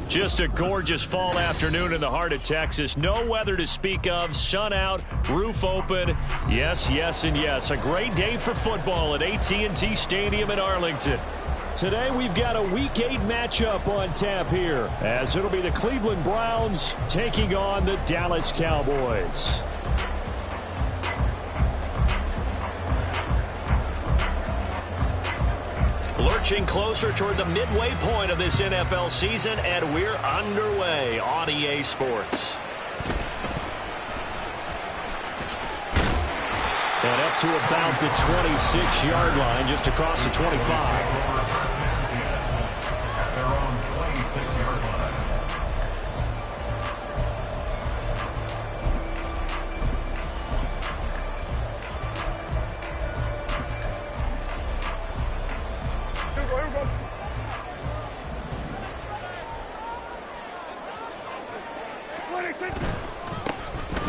Just a gorgeous fall afternoon in the heart of Texas. No weather to speak of. Sun out, roof open. Yes, yes, and yes. A great day for football at AT&T Stadium in Arlington. Today we've got a Week 8 matchup on tap here, as it'll be the Cleveland Browns taking on the Dallas Cowboys. Lurching closer toward the midway point of this NFL season, and we're underway on EA Sports. And up to about the 26-yard line, just across the 25.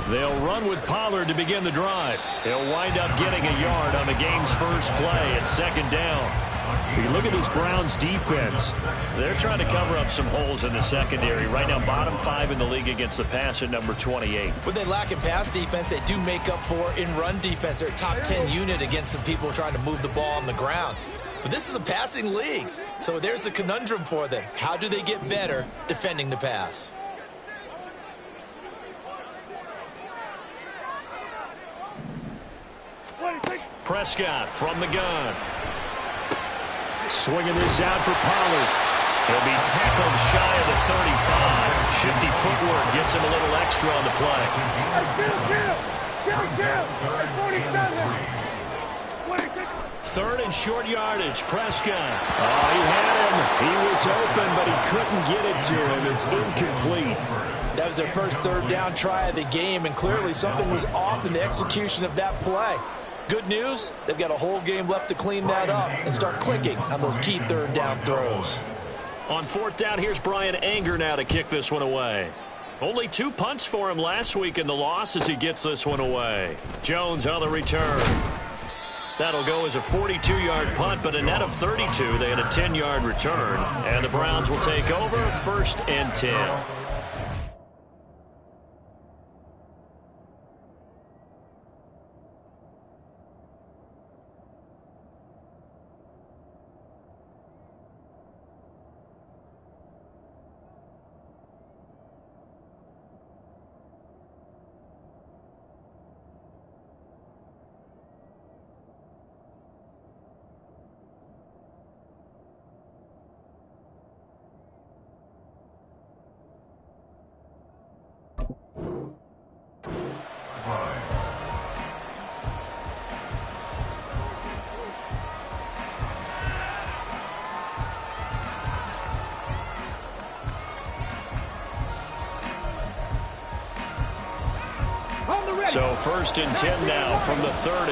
They'll run with Pollard to begin the drive. They'll wind up getting a yard on the game's first play at second down. You look at this Browns defense. They're trying to cover up some holes in the secondary. Right now, bottom 5 in the league against the pass at number 28. When they lack in pass defense, they do make up for in run defense. They're a top 10 unit against some people trying to move the ball on the ground. But this is a passing league, so there's a conundrum for them. How do they get better defending the pass? Prescott from the gun. Swinging this out for Pollard. He'll be tackled shy of the 35. Shifty footwork gets him a little extra on the play. Third and short yardage. Prescott. Oh, he had him. He was open, but he couldn't get it to him. It's incomplete. That was their first third down try of the game, and clearly something was off in the execution of that play. Good news, they've got a whole game left to clean that up and start clicking on those key third down throws. On fourth down, here's Brian Anger now to kick this one away. Only 2 punts for him last week in the loss as he gets this one away. Jones on the return. That'll go as a 42-yard punt, but a net of 32. They had a 10-yard return, and the Browns will take over 1st and 10. So 1st and 10 now from the 30.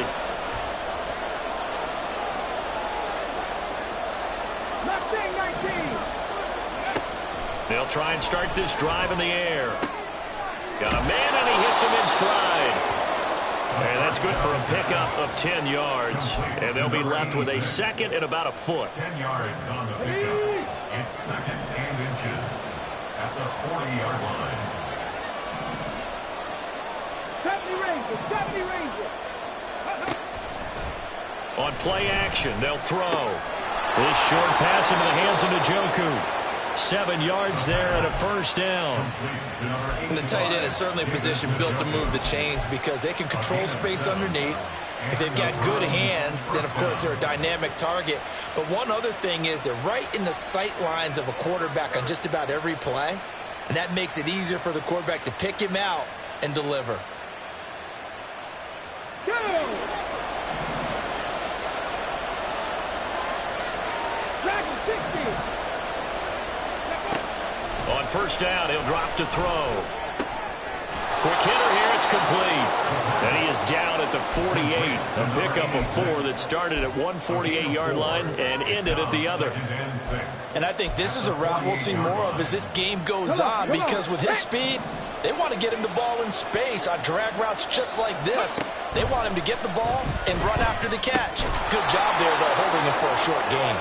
They'll try and start this drive in the air. Got a man, and he hits him in stride. And that's good for a pickup of 10 yards. And they'll be left with a second and about a foot. 10 yards on the pickup. It's 2nd and inches at the 40-yard line. On play action, they'll throw. This short pass into the hands of Njoku. 7 yards there and a 1st down. And the tight end is certainly a position built to move the chains because they can control space underneath. If they've got good hands, then, of course, they're a dynamic target. But one other thing is they're right in the sight lines of a quarterback on just about every play. And that makes it easier for the quarterback to pick him out and deliver. On 1st down, he'll drop to throw. Quick hitter here, it's complete. And he is down at the 48. A pickup of 4 that started at 148-yard line and ended at the other. And I think this is a route we'll see more of as this game goes on, because with his speed, they want to get him the ball in space on drag routes just like this. They want him to get the ball and run after the catch. Good job there, though, holding him for a short gain.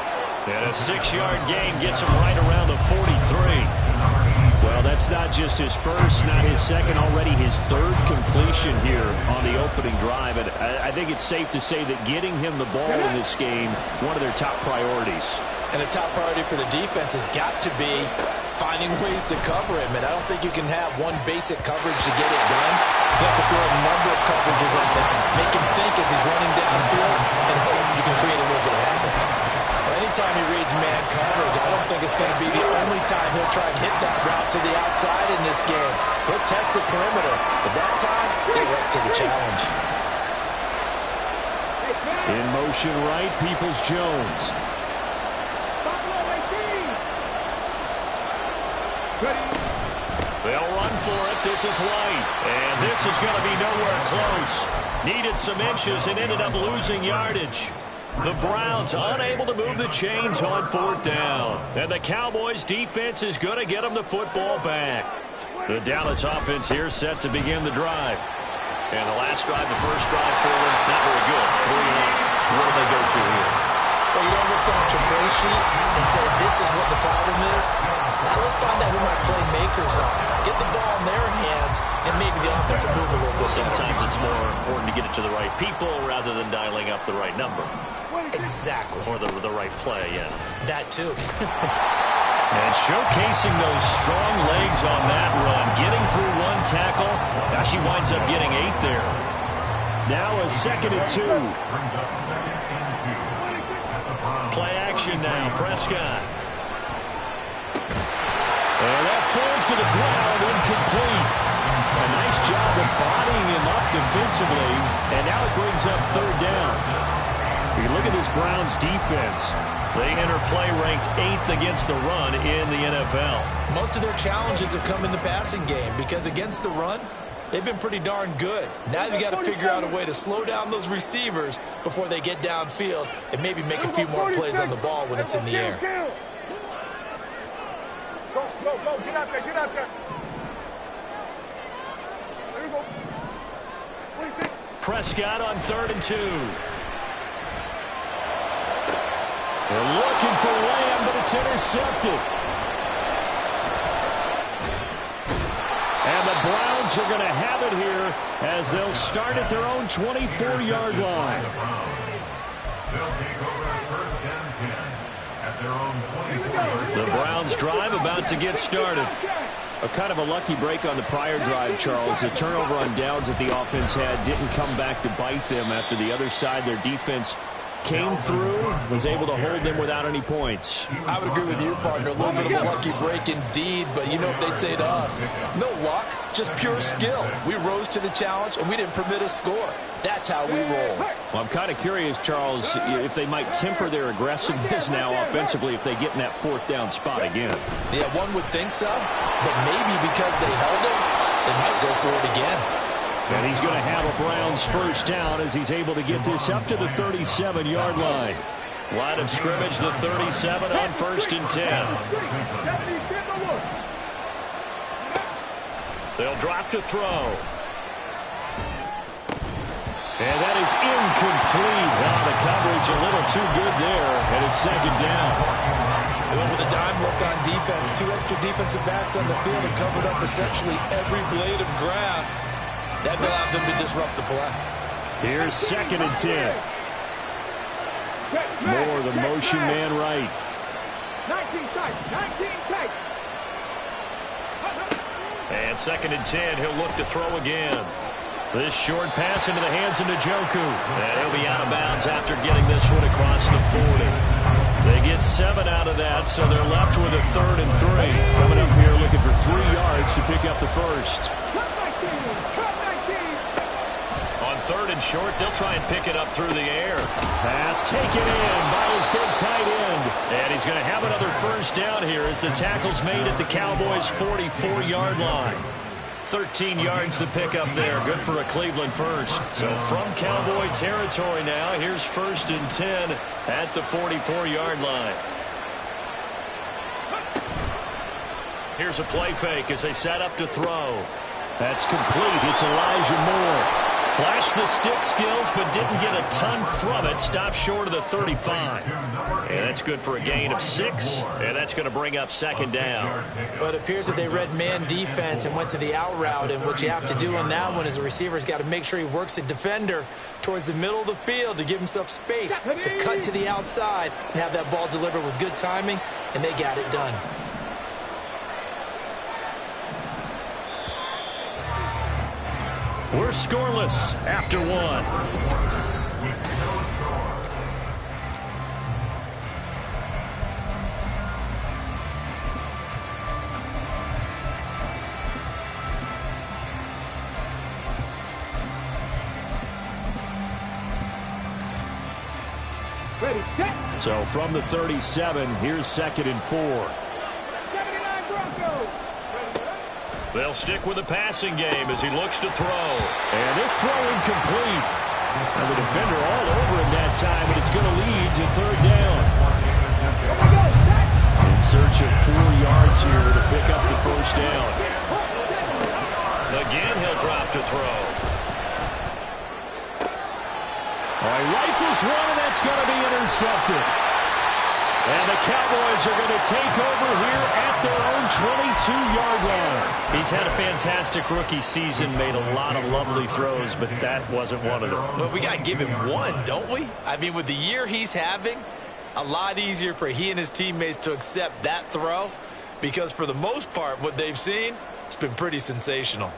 And a 6-yard gain gets him right around the 43. Well, that's not just his first, not his second, already his third completion here on the opening drive. And I think it's safe to say that getting him the ball in this game, one of their top priorities. And a top priority for the defense has got to be finding ways to cover him. And I don't think you can have one basic coverage to get it done. You have to throw a number of coverages at him, make him think as he's running downfield, and hope you can create a little bit of havoc. Anytime he reads man coverage, I don't think it's going to be the only time he'll try and hit that route to the outside in this game. He'll test the perimeter, but that time, he went to the challenge. In motion right, Peoples-Jones. They'll run for it. This is White. And this is going to be nowhere close. Needed some inches and ended up losing yardage. The Browns unable to move the chains on 4th down. And the Cowboys defense is going to get them the football back. The Dallas offense here set to begin the drive. And the last drive, the first drive for them, not very good. 3-8. What do they go to here? Well, you don't look down at your play sheet and say this is what the problem is. Now let's find out who my playmakers are. Get the ball in their hands and maybe the offense will move a little bit. Sometimes it's more important to get it to the right people rather than dialing up the right number. Exactly. Or the right play, yeah. That too. And showcasing those strong legs on that run. Getting through one tackle. Now she winds up getting 8 there. Now a 2nd and 2. Play action now. Prescott. And that falls to the ground, incomplete. A nice job of bodying him up defensively. And now it brings up 3rd down. You look at this Browns defense. They enter play ranked 8th against the run in the NFL. Most of their challenges have come in the passing game because against the run, they've been pretty darn good. Now you got to figure out a way to slow down those receivers before they get downfield and maybe make a few more plays on the ball when it's in the air. Go, get out there, get out there. There you go. Prescott on 3rd and 2. They're looking for Lamb, but it's intercepted. And the Browns are going to have it here as they'll start at their own 24-yard line. They'll take over at 1st and 10 at their own 24-yard line. The Browns drive about to get started. A kind of a lucky break on the prior drive, Charles. The turnover on downs that the offense had didn't come back to bite them after the other side. Their defense came through, was able to hold them without any points. I would agree with you, partner. A little bit of a lucky break indeed, but you know what they'd say to us? No luck, just pure skill. We rose to the challenge, and we didn't permit a score. That's how we roll. Well, I'm kind of curious, Charles, if they might temper their aggressiveness now offensively if they get in that 4th down spot again. Yeah, one would think so, but maybe because they held him, they might go for it again. And he's going to have a Browns 1st down as he's able to get this up to the 37-yard line. Line of scrimmage, the 37 on 1st and 10. They'll drop to throw. And that is incomplete. Well, the coverage a little too good there, and it's 2nd down. And with a dime look on defense, 2 extra defensive backs on the field and covered up essentially every blade of grass. That allowed them to disrupt the play. Here's 2nd and 10. More the motion man right. 19 tight. And 2nd and 10, he'll look to throw again. This short pass into the hands of Njoku. And he'll be out of bounds after getting this one across the 40. They get 7 out of that, so they're left with a 3rd and 3. Coming up here looking for 3 yards to pick up the first. On 3rd and short, they'll try and pick it up through the air. Pass taken in by his big tight end. And he's going to have another 1st down here as the tackle's made at the Cowboys' 44-yard line. 13 yards to pick up there. Good for a Cleveland first. So from Cowboy territory now, here's 1st and 10 at the 44-yard line. Here's a play fake as they set up to throw. That's complete. It's Elijah Moore. Flashed the stick skills, but didn't get a ton from it. Stopped short of the 35. And that's good for a gain of 6. And that's going to bring up second down. But it appears that they read man defense and went to the out route. And what you have to do on that one is the receiver's got to make sure he works the defender towards the middle of the field to give himself space to cut to the outside and have that ball delivered with good timing. And they got it done. We're scoreless after 1. Ready, set. So from the 37, here's 2nd and 4. 79 Broncos. They'll stick with the passing game as he looks to throw. And this throw incomplete. And the defender all over him that time, and it's going to lead to 3rd down. In search of 4 yards here to pick up the 1st down. Again, he'll drop to throw. All right, rifles one, and that's going to be intercepted. And the Cowboys are going to take over here at their own 22-yard line. He's had a fantastic rookie season, made a lot of lovely throws, but that wasn't one of them. But we got to give him one, don't we? I mean, with the year he's having, a lot easier for he and his teammates to accept that throw because for the most part, what they've seen, it's been pretty sensational.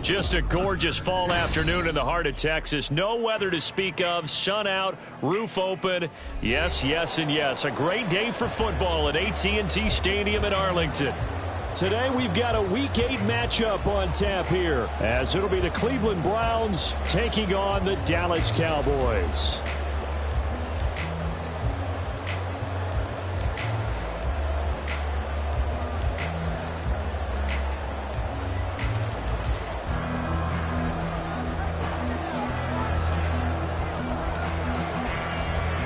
Just a gorgeous fall afternoon in the heart of Texas. No weather to speak of. Sun out, roof open. Yes, yes, and yes. A great day for football at AT&T Stadium in Arlington. Today we've got a Week 8 matchup on tap here, as it'll be the Cleveland Browns taking on the Dallas Cowboys.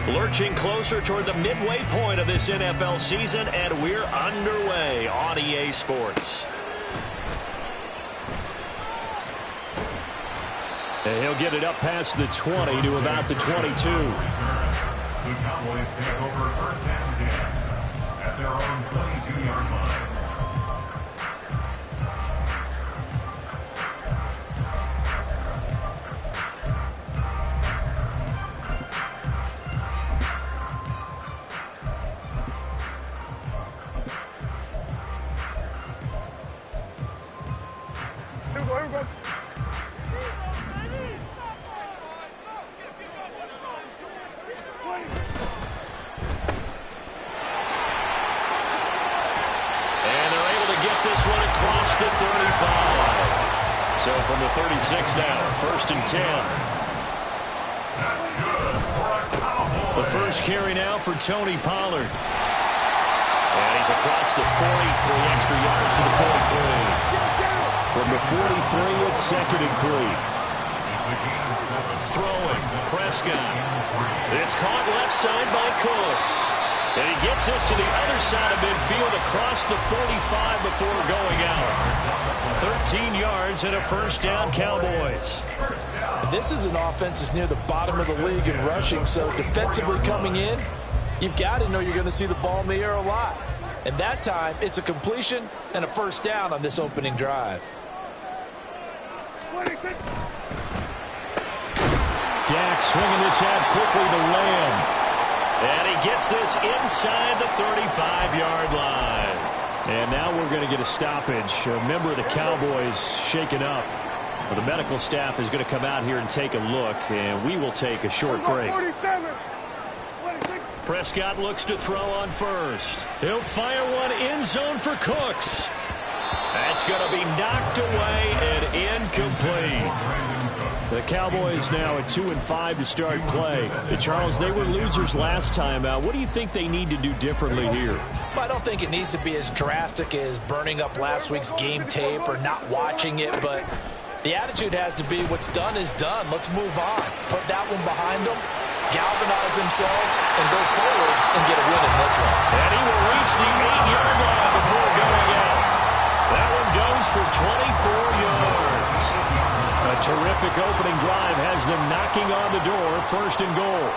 Lurching closer toward the midway point of this NFL season, and we're underway on EA Sports. And he'll get it up past the 20 to about the 22. The Cowboys take over 1st and 10 at their own 22-yard line. So from the 36 now, 1st and 10. The first carry now for Tony Pollard. And he's across the 43, extra yards to the 43. From the 43, it's 2nd and 3. Throwing, Prescott. It's caught left side by Cooks. And he gets this to the other side of midfield across the 45 before going out. 13 yards and a first down, Cowboys. This is an offense that's near the bottom of the league in rushing, so defensively coming in, you've got to know you're going to see the ball in the air a lot. And that time, it's a completion and a first down on this opening drive. Dak swinging this out quickly to Lamb. And he gets this inside the 35-yard line. And now we're going to get a stoppage. A member of the Cowboys shaken up. Well, the medical staff is going to come out here and take a look, and we will take a short break. Prescott looks to throw on first. He'll fire one end zone for Cooks. That's going to be knocked away and incomplete. The Cowboys now at 2-5 to start play. Charles, they were losers last time out. What do you think they need to do differently here? Well, I don't think it needs to be as drastic as burning up last week's game tape or not watching it, but the attitude has to be what's done is done. Let's move on. Put that one behind them, galvanize themselves, and go forward and get a win in this one. And he will reach the 8-yard line before going out. That one goes for 24 yards. A terrific opening drive has them knocking on the door, 1st and goal.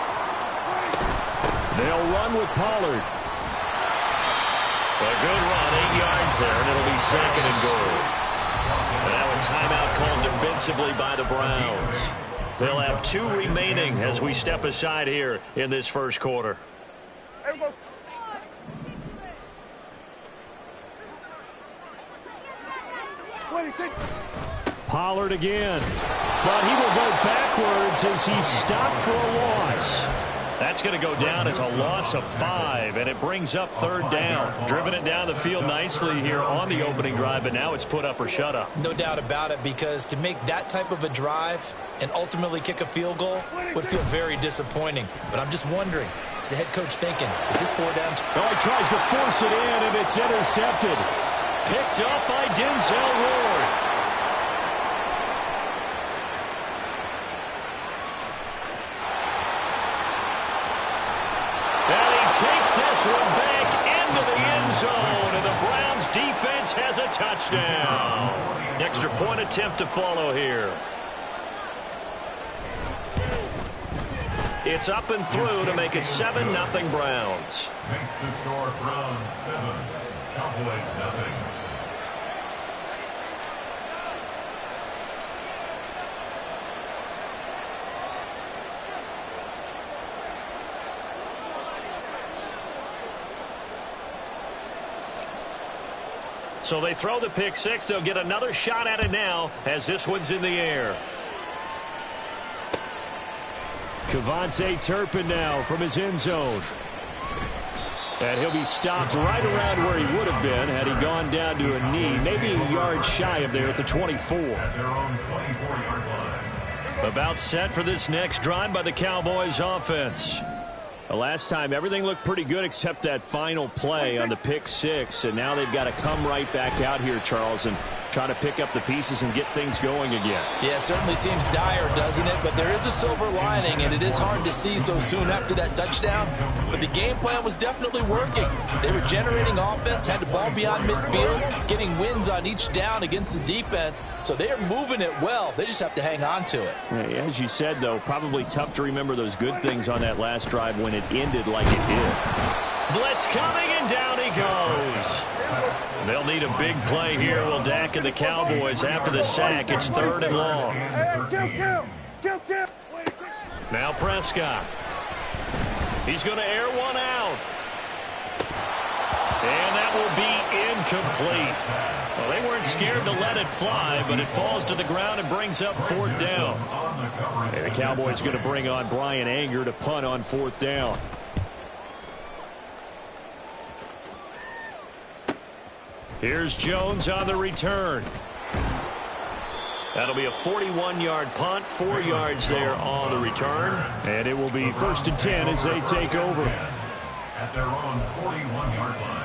They'll run with Pollard. A good run, 8 yards there, and it'll be 2nd and goal. And now a timeout called defensively by the Browns. They'll have 2 remaining as we step aside here in this first quarter. Pollard again. But he will go backwards as he's stopped for a loss. That's going to go down as a loss of 5, and it brings up 3rd down. Driven it down the field nicely here on the opening drive, but now it's put up or shut up. No doubt about it, because to make that type of a drive and ultimately kick a field goal would feel very disappointing. But I'm just wondering, is the head coach thinking, is this 4 down? Oh, he tries to force it in, and it's intercepted. Picked up by Denzel Ward. Takes this one back into the end zone, and the Browns defense has a touchdown. Extra point attempt to follow here. It's up and through to make it 7-0 Browns. Makes the score Browns 7, Cowboys 0. So they throw the pick six. They'll get another shot at it now as this one's in the air. Kevontae Turpin now from his end zone. And he'll be stopped right around where he would have been had he gone down to a knee, maybe a yard shy of there at the 24. At their own 24-yard line. About set for this next drive by the Cowboys offense. The last time everything looked pretty good except that final play on the pick six, and now they've got to come right back out here, Charles, and try to pick up the pieces and get things going again. Yeah, it certainly seems dire, doesn't it? But there is a silver lining, and it is hard to see so soon after that touchdown. But the game plan was definitely working. They were generating offense, had the ball beyond midfield, getting wins on each down against the defense. So they are moving it well. They just have to hang on to it. Yeah, as you said, though, probably tough to remember those good things on that last drive when it ended like it did. Blitz coming, and down he goes. They'll need a big play here, will Dak and the Cowboys after the sack. It's 3rd and long. Now Prescott. He's going to air one out. And that will be incomplete. Well, they weren't scared to let it fly, but it falls to the ground and brings up 4th down. And the Cowboys going to bring on Brian Anger to punt on 4th down. Here's Jones on the return. That'll be a 41-yard punt, 4 yards there on the return. And it will be 1st and 10 as they take over. At their own 41-yard line.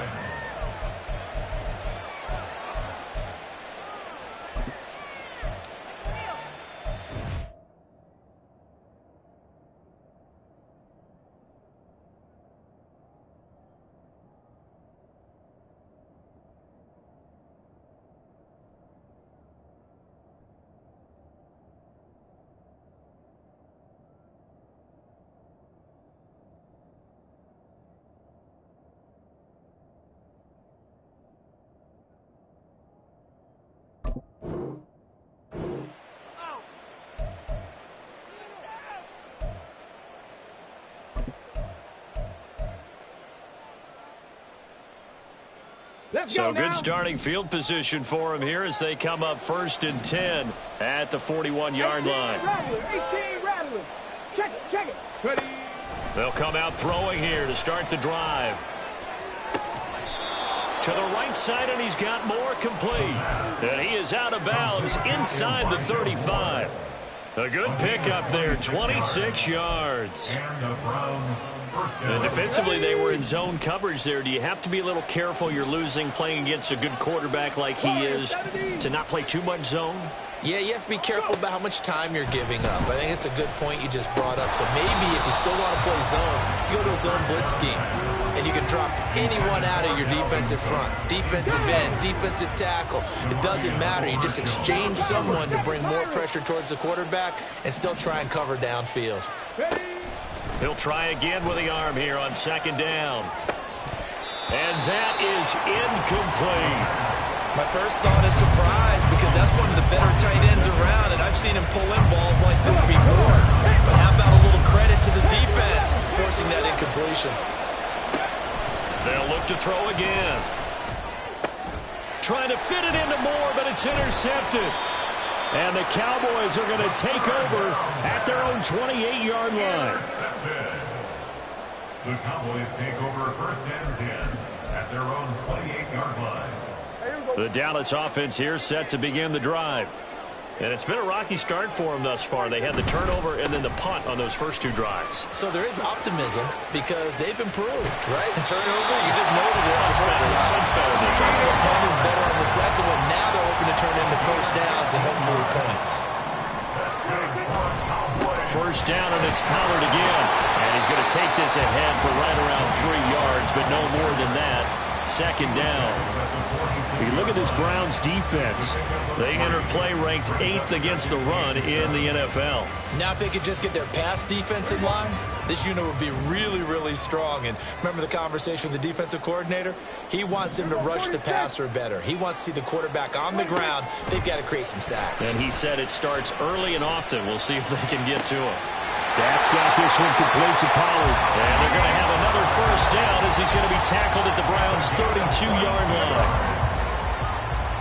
So good starting field position for him here as they come up 1st and 10 at the 41-yard line. 18 Rattler. Check it. Ready. They'll come out throwing here to start the drive. To the right side, and he's got more complete. And he is out of bounds inside the 35. A good pickup there, 26 yards. And defensively, they were in zone coverage there. Do you have to be a little careful? You're losing playing against a good quarterback like he is to not play too much zone? Yeah, you have to be careful about how much time you're giving up. I think it's a good point you just brought up. So maybe if you still want to play zone, you go to a zone blitz scheme. And you can drop anyone out of your defensive front. Defensive end, defensive tackle. It doesn't matter. You just exchange someone to bring more pressure towards the quarterback and still try and cover downfield. He'll try again with the arm here on 2nd down. And that is incomplete. My first thought is surprise because that's one of the better tight ends around, and I've seen him pull in balls like this before. But how about a little credit to the defense forcing that incompletion? They'll look to throw again. Trying to fit it into Moore, but it's intercepted. And the Cowboys are going to take over at their own 28-yard line. The Cowboys take over 1st and 10 at their own 28-yard line. The Dallas offense here set to begin the drive. And it's been a rocky start for them thus far. They had the turnover and then the punt on those first 2 drives. So there is optimism because they've improved, right? Turnover, you just know the It's better. It's better than turnover. The punt is better on the second one. Now they're hoping to turn into 1st downs and hopefully points. 1st down, and it's Pollard again. And he's going to take this ahead for right around 3 yards, but no more than that. 2nd down. You look at this Browns defense. They enter play ranked 8th against the run in the NFL. Now if they could just get their pass defense in line, this unit would be really, really strong. And remember the conversation with the defensive coordinator? He wants them to rush the passer better. He wants to see the quarterback on the ground. They've got to create some sacks. And he said it starts early and often. We'll see if they can get to him. That's got this one complete to Pollard. And they're going to have another 1st down as he's going to be tackled at the Browns' 32-yard line.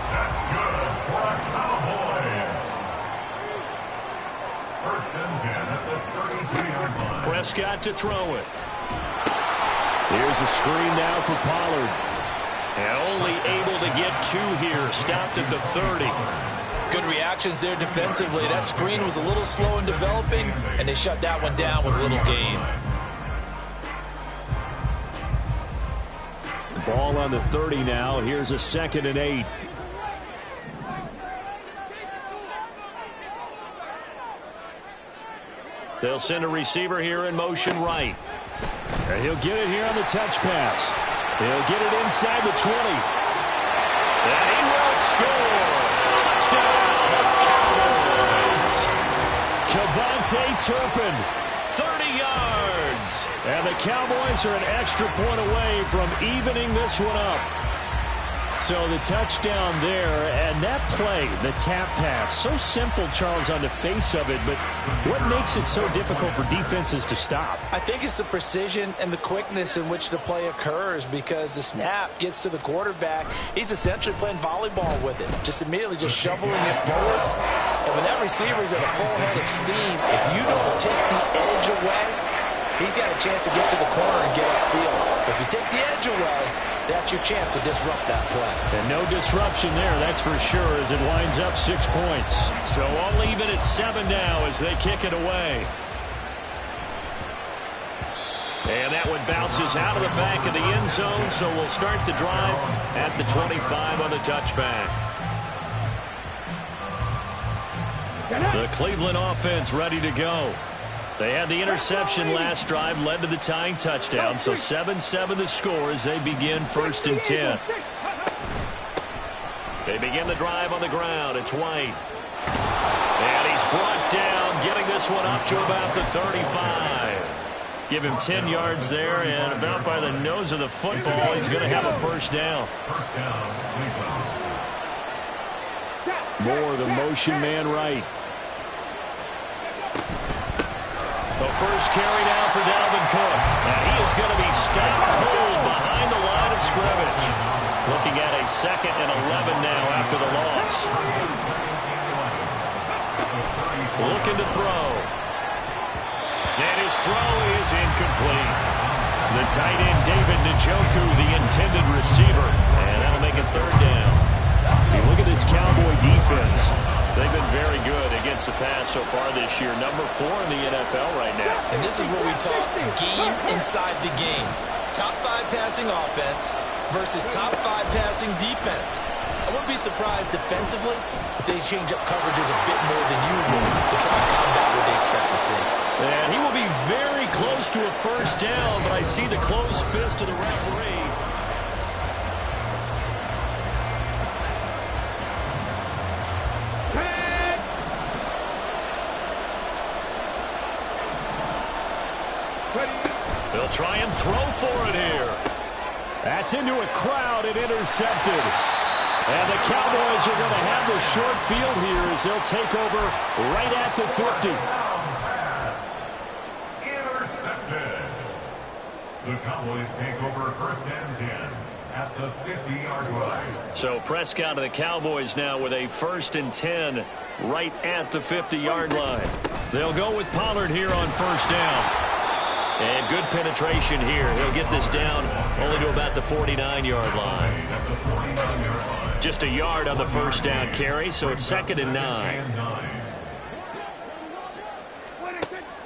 That's good for the Cowboys. 1st and 10 at the 32-yard line. Prescott to throw it. Here's a screen now for Pollard. And only able to get 2 here. Stopped at the 30. Good reactions there defensively. That screen was a little slow in developing, and they shut that one down with little gain. Ball on the 30 now. Here's a 2nd and 8. They'll send a receiver here in motion right. And he'll get it here on the touch pass. He'll get it inside the 20. And he will score. Touchdown, Cowboys. Kevontae Turpin, 30 yards. And the Cowboys are an extra point away from evening this one up. So the touchdown there, and that play, the tap pass, so simple, Charles, on the face of it, but what makes it so difficult for defenses to stop? I think it's the precision and the quickness in which the play occurs because the snap gets to the quarterback. He's essentially playing volleyball with it, just immediately just shoveling it forward. And when that receiver's at a full head of steam, if you don't take the edge away, he's got a chance to get to the corner and get upfield. But if you take the edge away, that's your chance to disrupt that play. And no disruption there, that's for sure, as it winds up 6 points. So all even at 7 now as they kick it away. And that one bounces out of the back of the end zone, so we'll start the drive at the 25 on the touchback. The Cleveland offense ready to go. They had the interception last drive, led to the tying touchdown, so 7-7 the score as they begin 1st and 10. They begin the drive on the ground. It's White. And he's brought down, getting this one up to about the 35. Give him 10 yards there, and about by the nose of the football, he's going to have a first down. Moore, the motion man right. The first carry now for Dalvin Cook. And he is going to be stopped cold behind the line of scrimmage. Looking at a 2nd and 11 now after the loss. Looking to throw. And his throw is incomplete. The tight end, David Njoku, the intended receiver. And that'll make it 3rd down. Hey, look at this Cowboy defense. They've been very good against the pass so far this year. Number 4 in the NFL right now. And this is what we talk game inside the game. Top 5 passing offense versus top 5 passing defense. I wouldn't be surprised defensively if they change up coverages a bit more than usual to try to combat what they expect to see. And he will be very close to a first down, but I see the closed fist of the referee. They'll try and throw for it here. That's into a crowd and intercepted. And the Cowboys are going to have the short field here as they'll take over right at the 50. Intercepted. The Cowboys take over 1st and 10 at the 50-yard line. So Prescott and the Cowboys now with a 1st and 10 right at the 50-yard line. They'll go with Pollard here on 1st down. And good penetration here. He'll get this down only to about the 49-yard line. Just a yard on the 1st down carry, so it's 2nd and 9.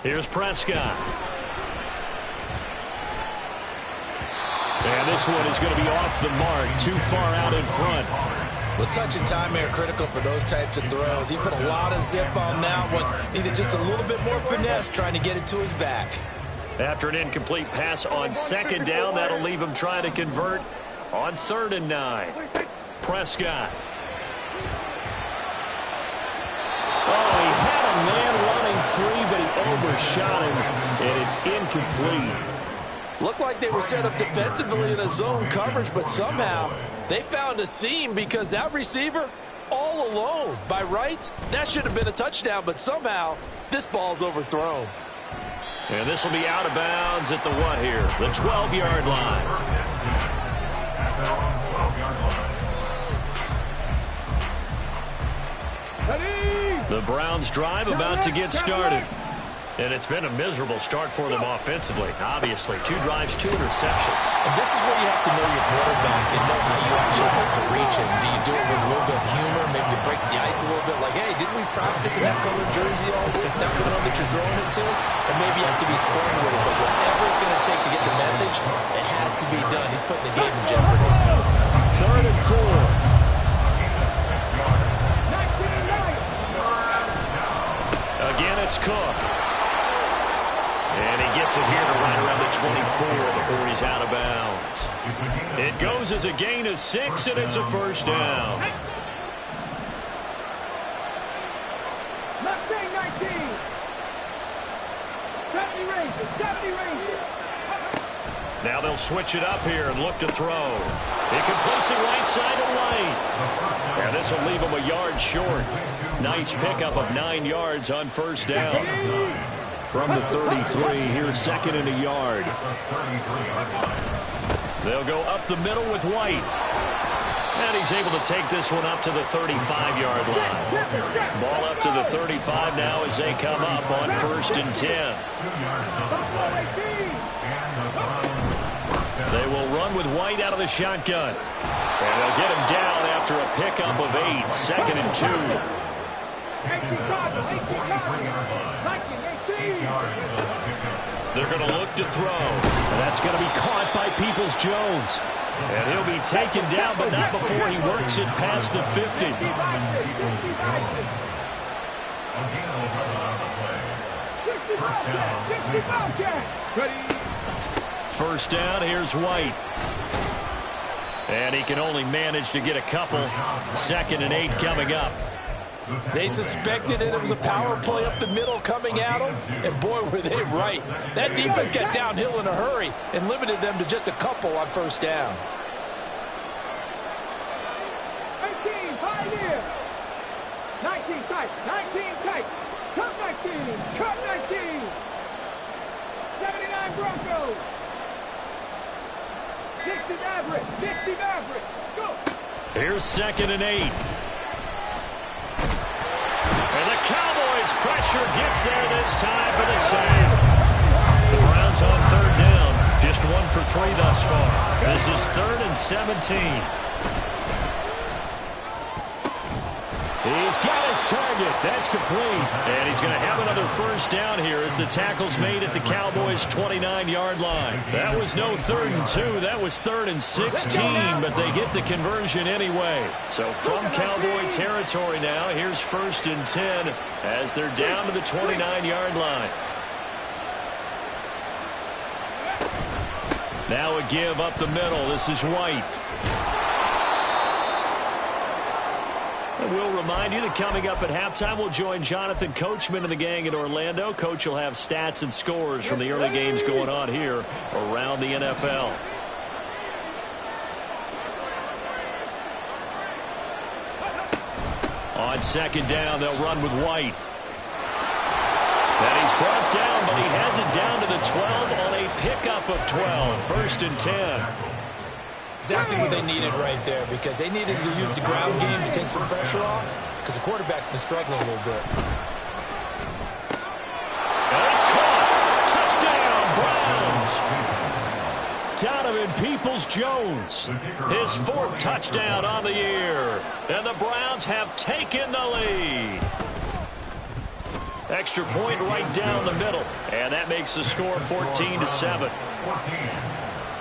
Here's Prescott. And this one is going to be off the mark, too far out in front. Well, touch and time are critical for those types of throws. He put a lot of zip on that one. Needed just a little bit more finesse trying to get it to his back. After an incomplete pass on 2nd down, that'll leave him trying to convert on 3rd and 9. Prescott. Oh, he had a man running free, but he overshot him, and it's incomplete. Looked like they were set up defensively in a zone coverage, but somehow they found a seam because that receiver all alone. By rights, that should have been a touchdown, but somehow this ball's overthrown. And this will be out of bounds at the what here? The 12-yard line. The Browns drive about to get started. And it's been a miserable start for them offensively, obviously. 2 drives, 2 interceptions. And this is where you have to know your quarterback and know how you actually hope to reach him. Do you do it with a little bit of humor? Maybe you break the ice a little bit like, hey, didn't we practice in that colored jersey all week? Now we know that you're throwing it to. And maybe you have to be stern with it. But whatever it's going to take to get the message, it has to be done. He's putting the game in jeopardy. 3rd and 4. Again, it's Cook. And he gets it here to right around the 24 before he's out of bounds. It goes as a gain of 6, and it's a first down. Left wing 19. 70 Rangers. Now they'll switch it up here and look to throw. He completes it right side to White. And this will leave him a yard short. Nice pickup of 9 yards on first down. From the 33, here's 2nd and a yard. They'll go up the middle with White. And he's able to take this one up to the 35-yard line. Ball up to the 35 now as they come up on 1st and 10. They will run with White out of the shotgun. And they'll get him down after a pickup of 8. 2nd and 2. They're going to look to throw. And that's going to be caught by Peoples-Jones. And he'll be taken down, but not before he works it past the 50. First down, here's White. And he can only manage to get a couple. 2nd and 8 coming up. They suspected it was a power play up the middle coming at them, and boy, were they right. That defense got downhill in a hurry and limited them to just a couple on first down. 18, pioneer. 19 tight, 19 tight. Cut 19, cut 19. 79 Broncos. 60 Maverick, 60 Maverick. Let's go. Here's 2nd and 8. And the Cowboys pressure gets there this time for the save. The Browns on 3rd down. Just 1 for 3 thus far. This is 3rd and 17. He's got his target. That's complete. And he's going to have another first down here as the tackle's made at the Cowboys' 29-yard line. That was no 3rd and 2. That was 3rd and 16, but they get the conversion anyway. So from Cowboy territory now, here's 1st and 10 as they're down to the 29-yard line. Now a give up the middle. This is White. And we'll remind you that coming up at halftime, we'll join Jonathan Coachman and the gang in Orlando. Coach will have stats and scores from the early games going on here around the NFL. On 2nd down, they'll run with White. And he's brought down, but he has it down to the 12 on a pickup of 12. 1st and 10. Exactly what they needed right there, because they needed to use the ground game to take some pressure off, because the quarterback's been struggling a little bit. And it's caught. Touchdown, Browns. Donovan Peoples-Jones. His 4th touchdown on the year. And the Browns have taken the lead. Extra point right down the middle. And that makes the score 14-7. 14.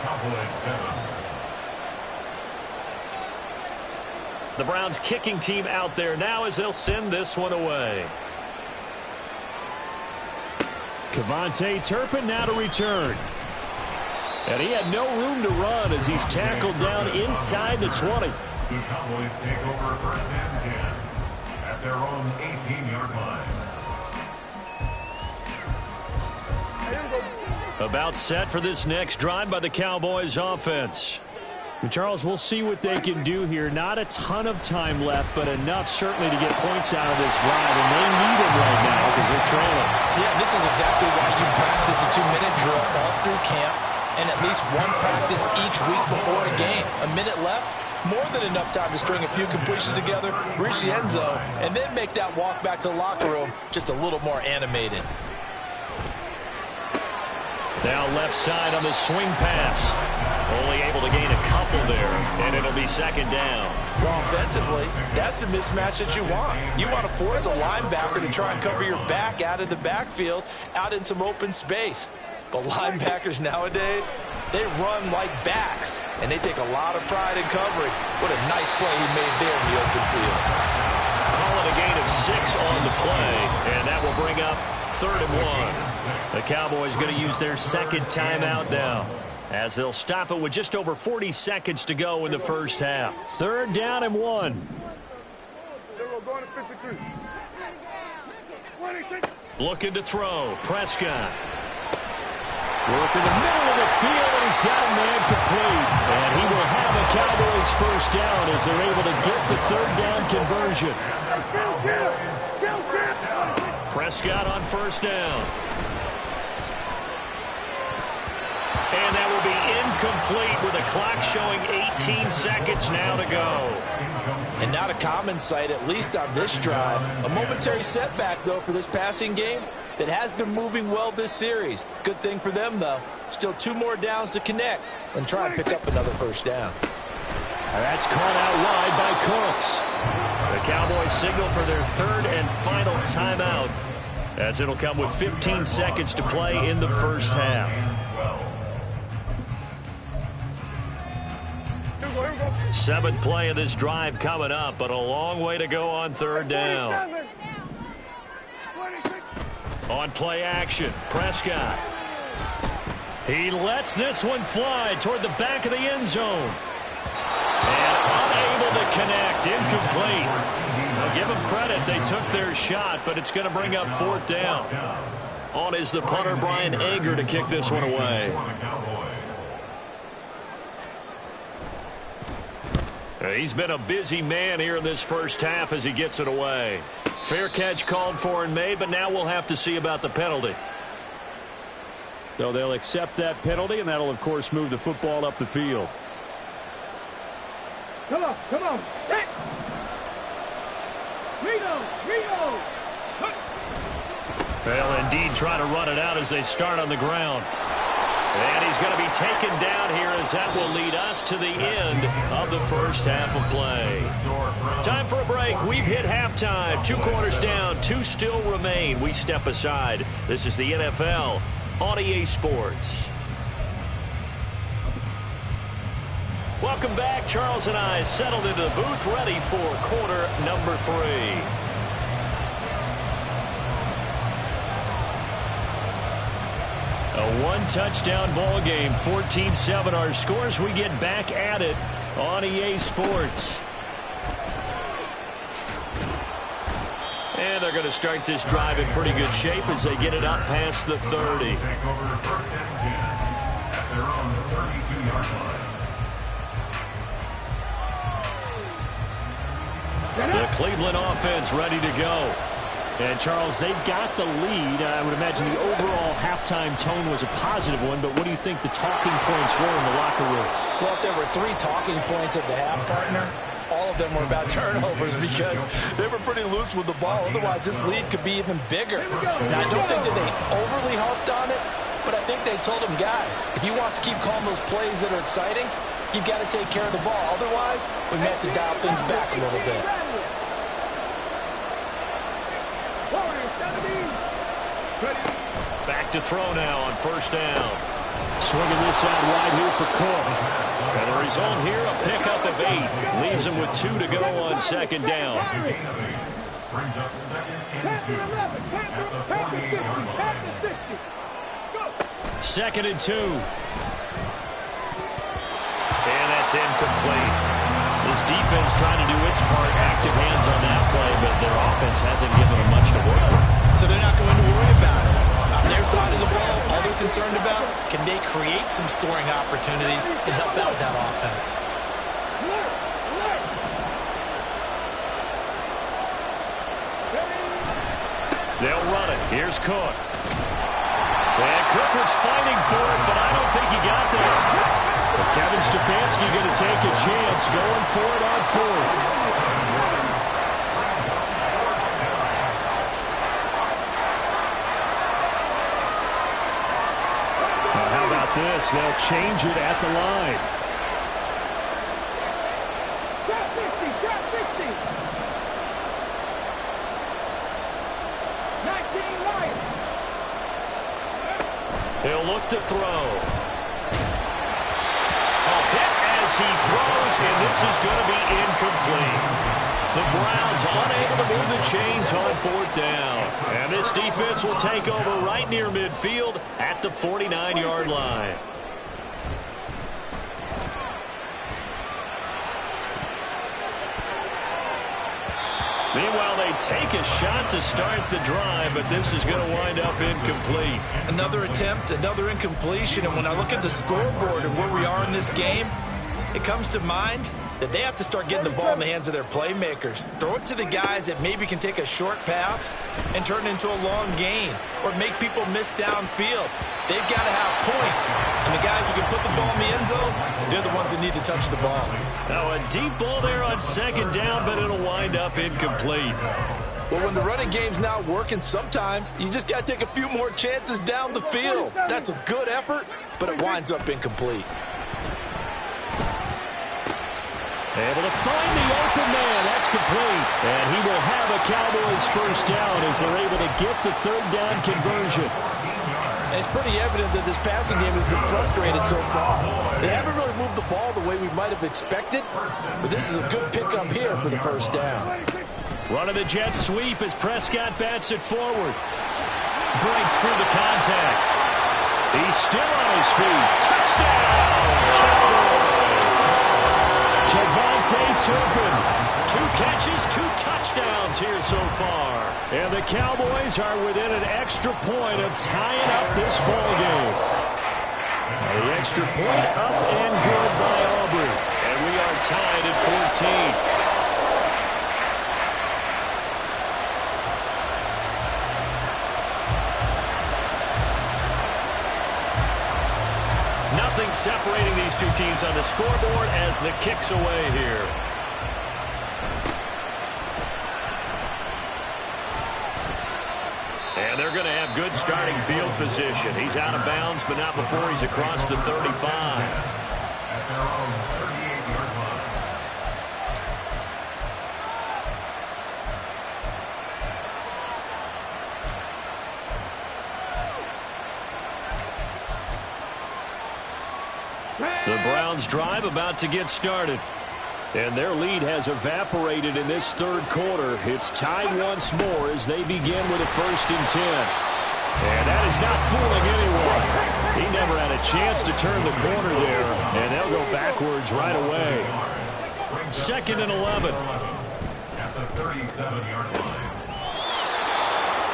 Cowboys 7. The Browns kicking team out there now as they'll send this one away. Kevontae Turpin now to return. And he had no room to run as he's tackled down inside the 20. The Cowboys take over 1st and 10 at their own 18-yard line. About set for this next drive by the Cowboys offense. Charles, we'll see what they can do here. Not a ton of time left, but enough certainly to get points out of this drive, and they need them right now because they're trailing. Yeah, this is exactly why you practice a 2-minute drill all through camp and at least one practice each week before a game. A minute left, more than enough time to string a few completions together, reach the end zone, and then make that walk back to the locker room just a little more animated. Now left side on the swing pass. Only able to gain a couple there, and it'll be 2nd down. Well, offensively, that's the mismatch that you want. You want to force a linebacker to try and cover your back out of the backfield, out in some open space. But linebackers nowadays, they run like backs, and they take a lot of pride in covering. What a nice play he made there in the open field. Call it a gain of 6 on the play, and that will bring up 3rd and 1. The Cowboys going to use their 2nd timeout now, as they'll stop it with just over 40 seconds to go in the first half. 3rd down and 1. Looking to throw. Prescott. Working the middle of the field, and he's got a man complete. And he will have a Cowboys first down as they're able to get the 3rd down conversion. Prescott on first down. And that will be incomplete with the clock showing 18 seconds now to go. And not a common sight, at least on this drive. A momentary setback, though, for this passing game. that has been moving well this series. Good thing for them, though. Still 2 more downs to connect and try and pick up another first down. That's caught out wide by Cooks. The Cowboys signal for their 3rd and final timeout, as it'll come with 15 seconds to play in the first half. 7th play of this drive coming up, but a long way to go on 3rd down. On play action, Prescott. He lets this one fly toward the back of the end zone. And unable to connect, incomplete. I'll give them credit, they took their shot, but it's going to bring up 4th down. On is the punter, Brian Ager, to kick this one away. He's been a busy man here in this first half as he gets it away. Fair catch called for and made, but now we'll have to see about the penalty. So they'll accept that penalty, and that'll, of course, move the football up the field. Come on, come on. Set. Reno. They'll indeed try to run it out as they start on the ground. And he's going to be taken down here as that will lead us to the end of the first half of play. Time for a break. We've hit halftime. 2 quarters down, 2 still remain. We step aside. This is the NFL on EA Sports. Welcome back. Charles and I settled into the booth, ready for quarter number 3. A 1-touchdown ball game, 14-7 our scores. We get back at it on EA Sports. And they're going to start this drive in pretty good shape as they get it up past the 30. The Cleveland offense ready to go. And, Charles, they've got the lead. I would imagine the overall halftime tone was a positive one, but what do you think the talking points were in the locker room? Well, if there were 3 talking points at the half, partner, all of them were about turnovers because they were pretty loose with the ball. Otherwise, this lead could be even bigger. Now, I don't think that they overly harped on it, but I think they told them, guys, if you want to keep calling those plays that are exciting, you've got to take care of the ball. Otherwise, we may have to dial things back a little bit. Back to throw now on first down. Swinging this out wide here for Cook. And the result here, a pickup of 8. Leaves him with 2 to go on second down. Brings up 2nd and 2 at the 48-yard line. 2nd and 2. And that's incomplete. This defense trying to do its part, active hands on that play, but their offense hasn't given them much to work with. So they're not going to worry about it. On their side of the ball, all they're concerned about, can they create some scoring opportunities and help out that offense? They'll run it. Here's Cook. And Cook was fighting for it, but I don't think he got there. But Kevin Stefanski going to take a chance, going for it on 4th. This, they'll change it at the line. Drop 50, drop 50. 19 right. He'll look to throw. A hit as he throws, and this is going to be incomplete. The Browns unable to move the chains on 4th down. And this defense will take over right near midfield at the 49-yard line. Meanwhile, they take a shot to start the drive, but this is going to wind up incomplete. Another attempt, another incompletion, and when I look at the scoreboard and where we are in this game, it comes to mind that they have to start getting the ball in the hands of their playmakers. Throw it to the guys that maybe can take a short pass and turn it into a long gain or make people miss downfield. They've got to have points. And the guys who can put the ball in the end zone, they're the ones that need to touch the ball. Now a deep ball there on second down, but it'll wind up incomplete. Well, when the running game's not working, sometimes you just got to take a few more chances down the field. That's a good effort, but it winds up incomplete. Able to find the open man. That's complete. And he will have a Cowboys first down as they're able to get the third down conversion. And it's pretty evident that this passing game has been frustrated so far. They haven't really moved the ball the way we might have expected, but this is a good pickup here for the first down. Running the jet sweep as Prescott bats it forward. Breaks through the contact. He's still on his feet. Touchdown, Cowboys! Javonte Turpin. 2 catches, 2 touchdowns here so far. And the Cowboys are within an extra point of tying up this ball game. The extra point up and good by Aubrey. And we are tied at 14. Nothing separating these two teams on the scoreboard as the kick's away here. And they're going to have good starting field position. He's out of bounds, but not before he's across the 35. At their own 38-yard line. The Browns drive about to get started. And their lead has evaporated in this third quarter. It's tied once more as they begin with a 1st and 10. And that is not fooling anyone. He never had a chance to turn the corner there. And they'll go backwards right away. 2nd and 11. At the 37-yard line.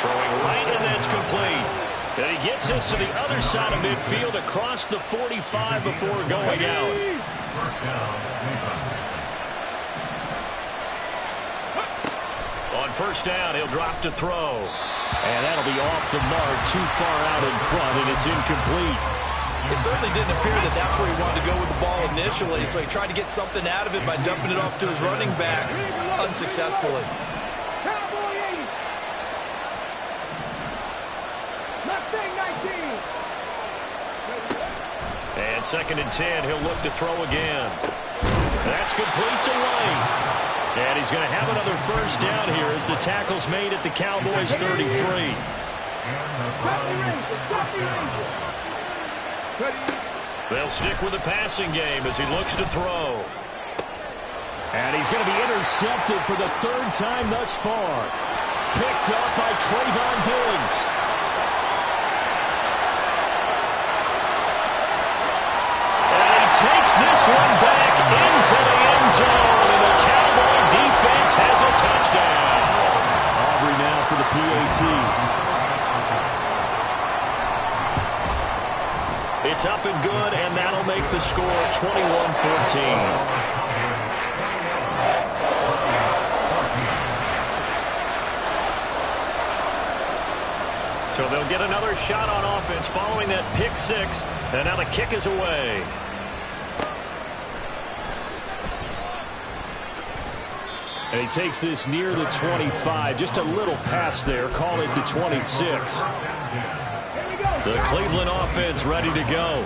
Throwing right, and that's complete. And he gets us to the other side of midfield across the 45 before going out. First down, Cleveland. On 1st down, he'll drop to throw. And that'll be off the mark, too far out in front, and it's incomplete. It certainly didn't appear that that's where he wanted to go with the ball initially, so he tried to get something out of it by dumping it off to his running back unsuccessfully. And 2nd and 10, he'll look to throw again. That's complete to Lane. And he's going to have another first down here as the tackle's made at the Cowboys 33. They'll stick with the passing game as he looks to throw. And he's going to be intercepted for the 3rd time thus far. Picked up by Trayvon Diggs. Takes this one back into the end zone, and the Cowboy defense has a touchdown. Aubrey now for the PAT. It's up and good, and that'll make the score 21-14. So they'll get another shot on offense following that pick 6, and now the kick is away. And he takes this near the 25. Just a little pass there. Call it the 26. The Cleveland offense ready to go.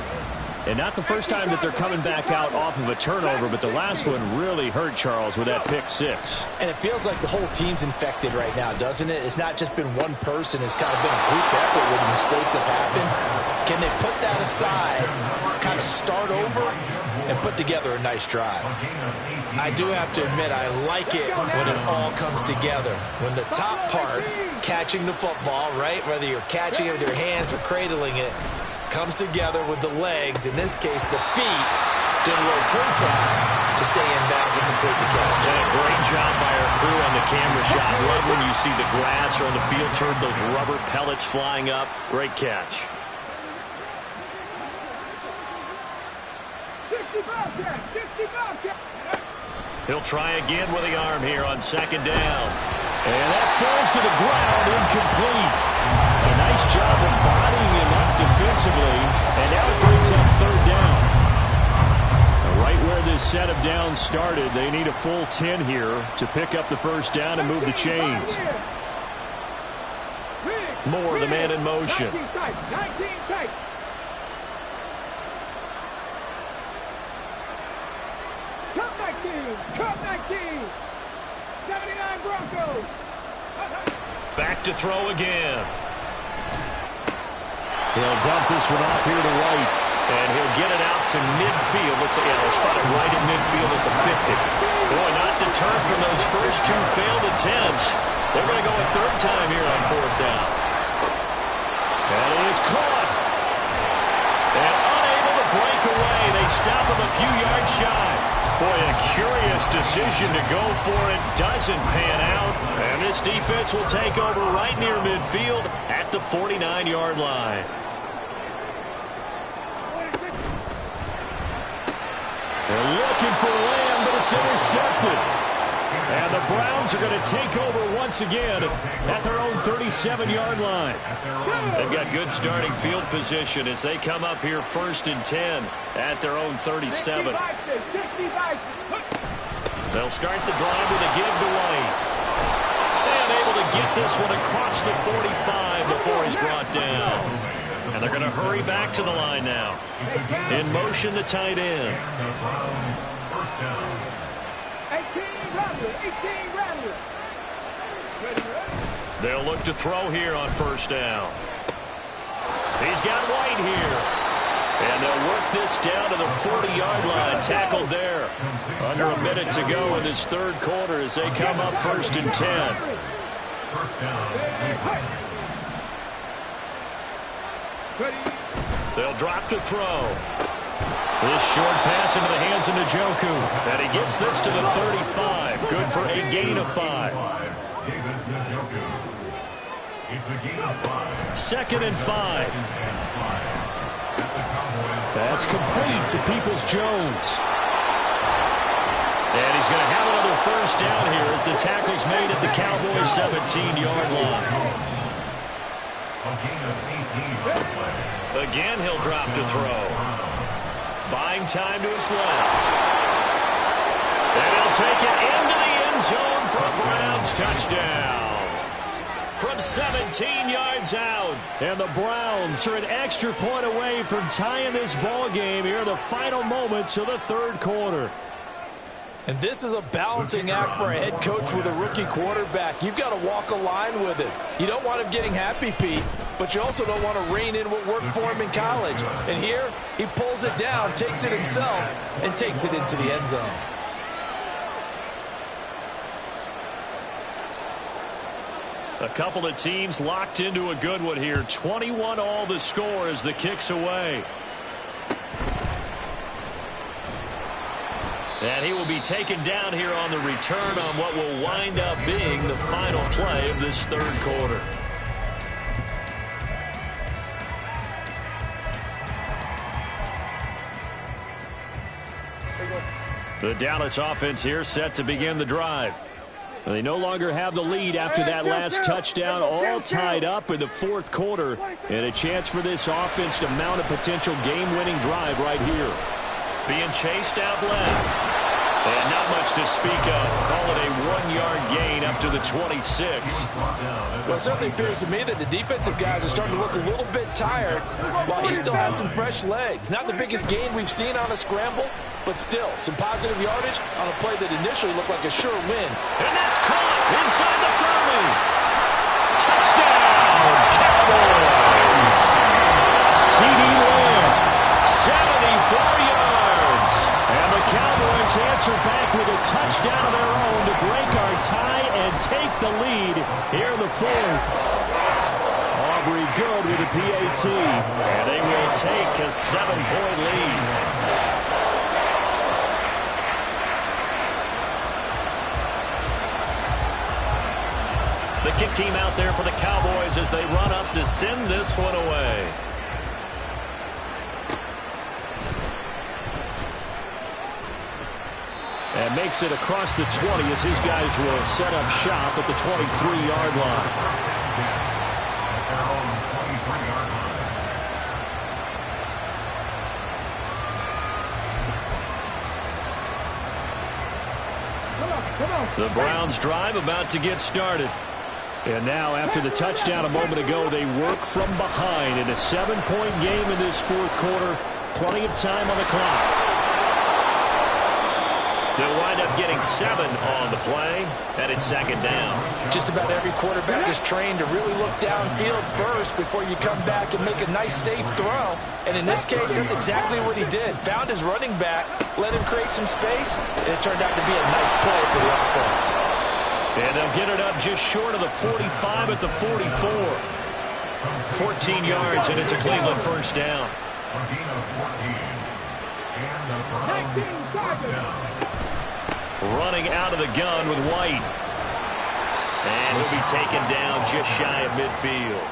And not the first time that they're coming back out off of a turnover, but the last one really hurt, Charles, with that pick 6. And it feels like the whole team's infected right now, doesn't it? It's not just been one person. It's kind of been a group effort where the mistakes have happened. Can they put that aside, kind of start over, and put together a nice drive? I do have to admit, I like it when it all comes together. When the top part, catching the football, right, whether you're catching it with your hands or cradling it, comes together with the legs, in this case the feet, doing a little toe tap to stay in bounds and complete the catch. And a great job by our crew on the camera shot. Love when you see the grass or on the field turf, those rubber pellets flying up. Great catch. He'll try again with the arm here on 2nd down. And that falls to the ground, incomplete. A nice job of bodying him up defensively, and now it brings up 3rd down. Right where this set of downs started. They need a full 10 here to pick up the first down and move the chains. Moore, the man in motion. 19 tight. Cup 19. 79 Broncos. Back to throw again. He'll dump this one off here to right. And he'll get it out to midfield. Let's say, they'll spot it right at midfield at the 50. Boy, not deterred from those first two failed attempts. They're going to go a third time here on fourth down. And it is caught. And unable to break away. They stop him a few yards shy. Boy, a curious decision to go for it. Doesn't pan out. And this defense will take over right near midfield at the 49-yard line. They're looking for Lamb, but it's intercepted. And the Browns are going to take over once again at their own 37-yard line. They've got good starting field position as they come up here first and 10 at their own 37. They'll start the drive with a give to White. And able to get this one across the 45 before he's brought down. And they're going to hurry back to the line now. In motion, the tight end. First down. 18 Rattler. They'll look to throw here on first down. He's got White here. And they'll work this down to the 40-yard line. Tackled there. Under a minute to go in this third quarter as they come up first and 10. First down. They'll drop to throw. This short pass into the hands of Njoku. And he gets this to the 35. Good for a gain of 5. David Njoku. It's a gain of 5. Second and 5. That's complete to Peoples-Jones. And he's going to have another first down here as the tackle's made at the Cowboys' 17-yard line. A gain of 18 on the play. Again, he'll drop to throw. Buying time to his left. And he'll take it into the end zone for a Browns touchdown. From 17 yards out. And the Browns are an extra point away from tying this ball game here in the final moments of the third quarter. And this is a balancing act for a head coach with a rookie quarterback. You've got to walk a line with it. You don't want him getting happy feet, but you also don't want to rein in what worked for him in college. And here, he pulls it down, takes it himself, and takes it into the end zone. A couple of teams locked into a good one here. 21 all the score as the kick's away. And he will be taken down here on the return on what will wind up being the final play of this third quarter. The Dallas offense here set to begin the drive. They no longer have the lead after that last touchdown, all tied up in the fourth quarter, and a chance for this offense to mount a potential game-winning drive right here. Being chased out left. And not much to speak of. Call it a 1-yard gain up to the 26. Well, it certainly appears to me that the defensive guys are starting to look a little bit tired while he still has some fresh legs. Not the biggest gain we've seen on a scramble, but still some positive yardage on a play that initially looked like a sure win. And that's caught inside the 30. Touchdown, Cowboys. CeeDee Lamb. 74 yards. And the Cowboys answer back with a touchdown of their own to break our tie and take the lead here in the fourth. Aubrey good with a PAT. And they will take a 7-point lead. The kick team out there for the Cowboys as they run up to send this one away. And makes it across the 20 as his guys will set up shop at the 23-yard line. The Browns drive about to get started. And now, after the touchdown a moment ago, they work from behind in a 7-point game in this fourth quarter. Plenty of time on the clock. They'll wind up getting 7 on the play, and it's second down. Just about every quarterback is trained to really look downfield first before you come back and make a nice, safe throw. And in this case, that's exactly what he did. Found his running back, let him create some space, and it turned out to be a nice play for the offense. And they'll get it up just short of the 45 at the 44. 14 yards, and it's a Cleveland first down. Running out of the gun with White. And he'll be taken down just shy of midfield.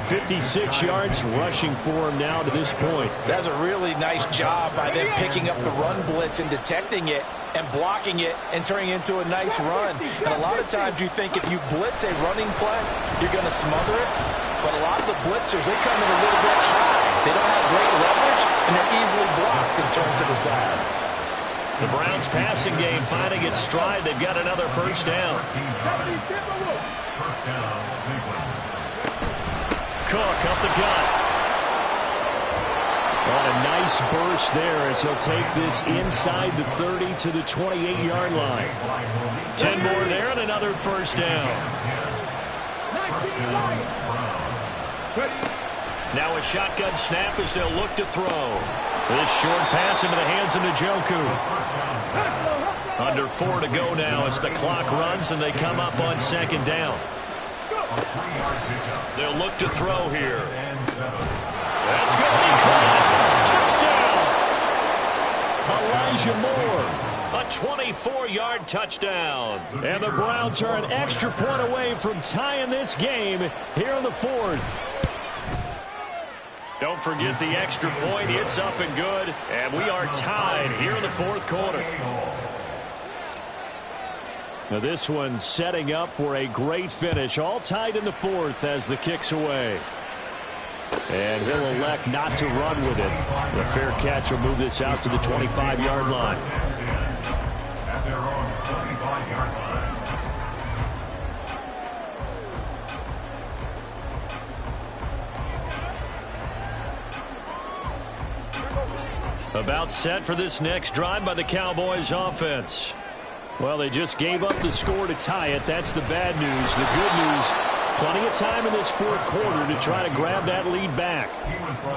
56 yards rushing for him now to this point. That's a really nice job by them picking up the run blitz and detecting it and blocking it and turning it into a nice run. And a lot of times you think if you blitz a running play, you're going to smother it. But a lot of the blitzers, they come in a little bit high. They don't have great leverage, and they're easily blocked and turned to the side. The Browns passing game finding its stride. They've got another first down. Cook up the gut. On a nice burst there as he'll take this inside the 30 to the 28-yard line. 10 more there and another first down. Now a shotgun snap as they'll look to throw. This short pass into the hands of Njoku. Under 4 to go now as the clock runs and they come up on second down. They'll look to throw here. That's going to be caught. Touchdown! Elijah Moore. A 24-yard touchdown. And the Browns are an extra point away from tying this game here in the fourth. Don't forget the extra point. It's up and good. And we are tied here in the fourth quarter. Now this one setting up for a great finish. All tied in the fourth as the kick's away. And he'll elect not to run with it. The fair catch will move this out to the 25-yard line. At their own 25-yard line. About set for this next drive by the Cowboys offense. Well, they just gave up the score to tie it. That's the bad news. The good news, plenty of time in this fourth quarter to try to grab that lead back.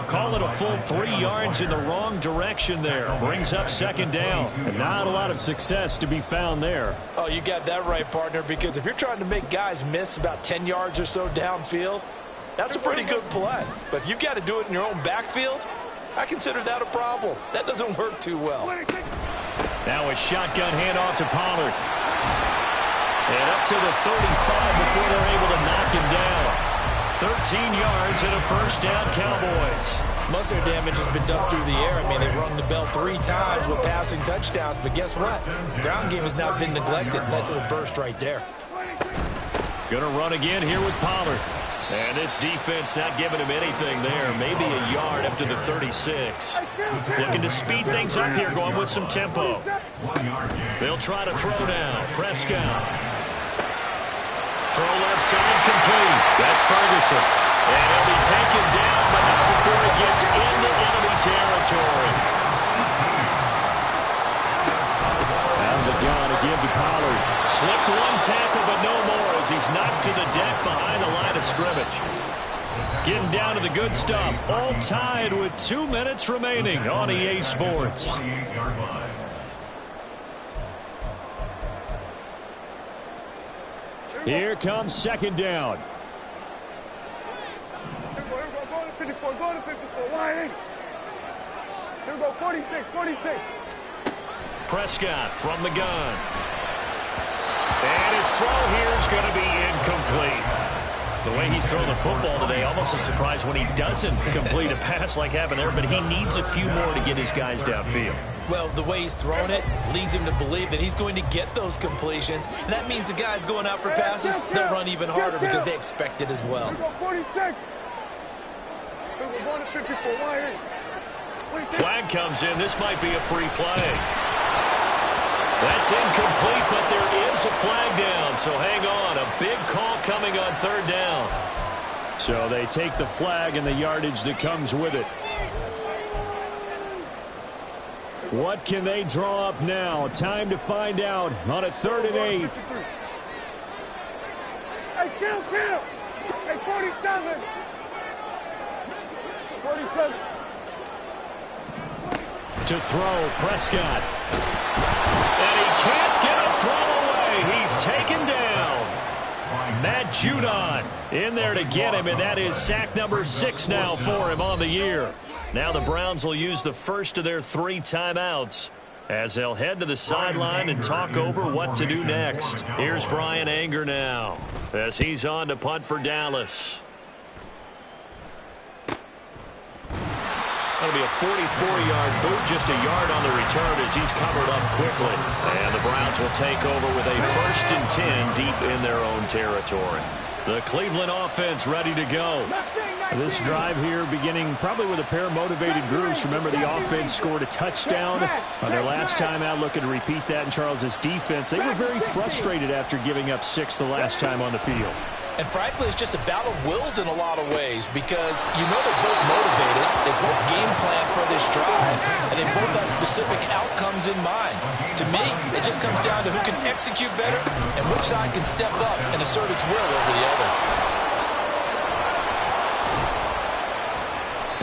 Call it a full 3 yards in the wrong direction there. Brings up second down. And not a lot of success to be found there. Oh, you got that right, partner, because if you're trying to make guys miss about 10 yards or so downfield, that's a pretty good play. But if you've got to do it in your own backfield, I consider that a problem. That doesn't work too well. Now a shotgun handoff to Pollard. And up to the 35 before they're able to knock him down. 13 yards and a first down, Cowboys. Most of their damage has been done through the air. I mean, they've rung the bell 3 times with passing touchdowns. But guess what? The ground game has not been neglected. Nice little burst right there. Gonna run again here with Pollard. And this defense not giving him anything there. Maybe a yard up to the 36. Looking to speed things up here, going with some tempo. They'll try to throw now. Prescott. Throw left side complete. That's Ferguson. And he'll be taken down, but not before he gets into enemy territory. Out of the gun again to Pollard. Slipped one tackle, but no more as he's knocked to the deck behind the line of scrimmage. Getting down to the good stuff. All tied with 2 minutes remaining on EA Sports. Here comes second down. Go to 54, go to 54. Why? Here we go, 46, 46. Prescott from the gun. And his throw here is going to be incomplete. The way he's thrown the football today, almost a surprise when he doesn't complete a pass like happened there, but he needs a few more to get his guys downfield. Well, the way he's thrown it leads him to believe that he's going to get those completions. And that means the guys going out for passes, they'll run even harder because they expect it as well. Here we go, 46. We're going to 54. Why? Flag comes in. This might be a free play. That's incomplete, but there is a flag down, so hang on. A big call coming on third down. So they take the flag and the yardage that comes with it. What can they draw up now? Time to find out on a 3rd and 8. Hey, kill! Hey, 47! 47. To throw, Prescott. And he can't get a throw away. He's taken down. Matt Judon in there to get him, and that is sack number 6 now for him on the year. Now the Browns will use the first of their 3 timeouts as they'll head to the sideline and talk over what to do next. Here's Brian Anger now as he's on to punt for Dallas. That'll be a 44-yard boot, just a yard on the return as he's covered up quickly. And the Browns will take over with a 1st and 10 deep in their own territory. The Cleveland offense ready to go. This drive here beginning probably with a pair of motivated groups. Remember, the offense scored a touchdown on their last time out, looking to repeat that in Charles's defense. They were very frustrated after giving up 6 the last time on the field. And frankly, it's just a battle of wills in a lot of ways because you know they're both motivated, they both game plan for this drive, and they both have specific outcomes in mind. To me, it just comes down to who can execute better and which side can step up and assert its will over the other.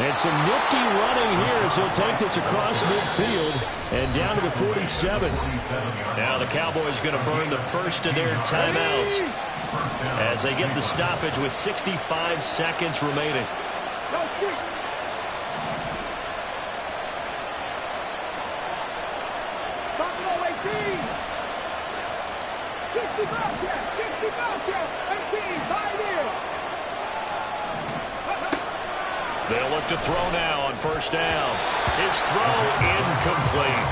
And some nifty running here as he'll take this across midfield and down to the 47. Now the Cowboys going to burn the first of their timeouts as they get the stoppage with 65 seconds remaining. They'll look to throw now on first down. His throw incomplete.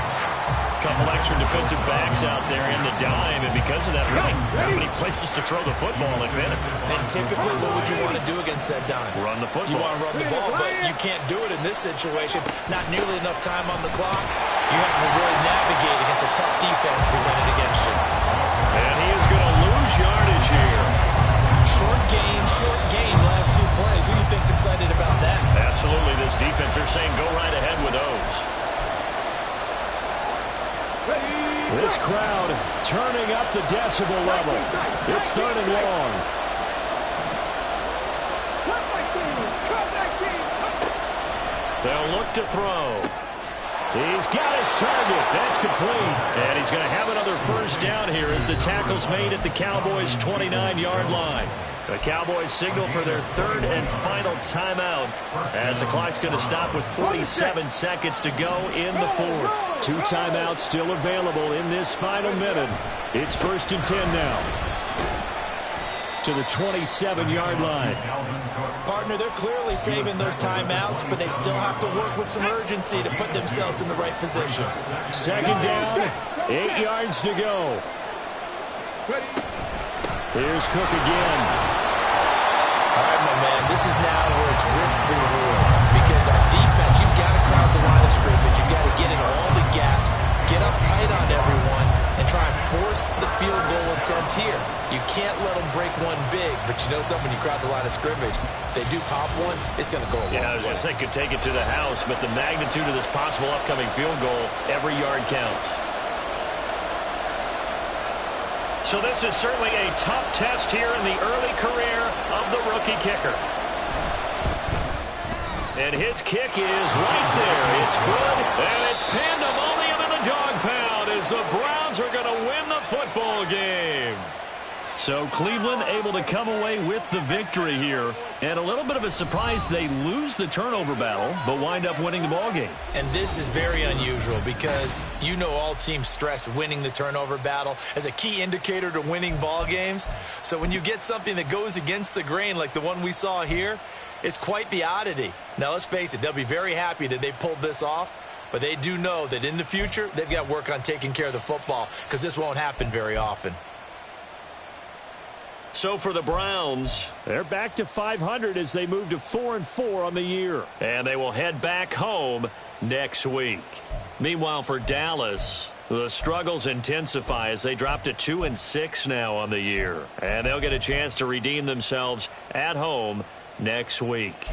Couple extra defensive backs out there in the dime, and because of that, really not many places to throw the football if in it. And typically, what would you want to do against that dime? Run the football. You want to run the ball, but you can't do it in this situation. Not nearly enough time on the clock. You have to really navigate against a tough defense presented against you. And he is going to lose yardage here. Short gain, last 2 plays. Who do you think's excited about that? Absolutely, this defense, they're saying go right ahead with those. This crowd turning up the decibel level. It's 3rd and long. They'll look to throw. He's got his target. That's complete. And he's going to have another first down here as the tackle's made at the Cowboys' 29-yard line. The Cowboys signal for their 3rd and final timeout as the clock's going to stop with 47 seconds to go in the 4th. 2 timeouts still available in this final minute. It's 1st and 10 now. To the 27-yard line. Partner, they're clearly saving those timeouts, but they still have to work with some urgency to put themselves in the right position. 2nd down, 8 yards to go. Here's Cook again. All right, my man, this is now where it's risk-reward. Because on defense, you've got to crowd the line of scrimmage. You've got to get into all the gaps, get up tight on everyone, and try and force the field goal attempt here. You can't let them break one big, but you know something, when you crowd the line of scrimmage, if they do pop one, it's going to go a long way. I was going to say could take it to the house, but the magnitude of this possible upcoming field goal, every yard counts. So this is certainly a tough test here in the early career of the rookie kicker. And his kick is right there. It's good, and it's pandemonium in the dog pound as the Browns are going to win the football game. So Cleveland able to come away with the victory here. And a little bit of a surprise, they lose the turnover battle, but wind up winning the ball game. And this is very unusual because you know all teams stress winning the turnover battle as a key indicator to winning ball games. So when you get something that goes against the grain like the one we saw here, it's quite the oddity. Now let's face it, they'll be very happy that they pulled this off, but they do know that in the future they've got work on taking care of the football because this won't happen very often. So for the Browns, they're back to 500 as they move to 4-4 on the year. And they will head back home next week. Meanwhile, for Dallas, The struggles intensify as they drop to 2-6 now on the year. And they'll get a chance to redeem themselves at home next week.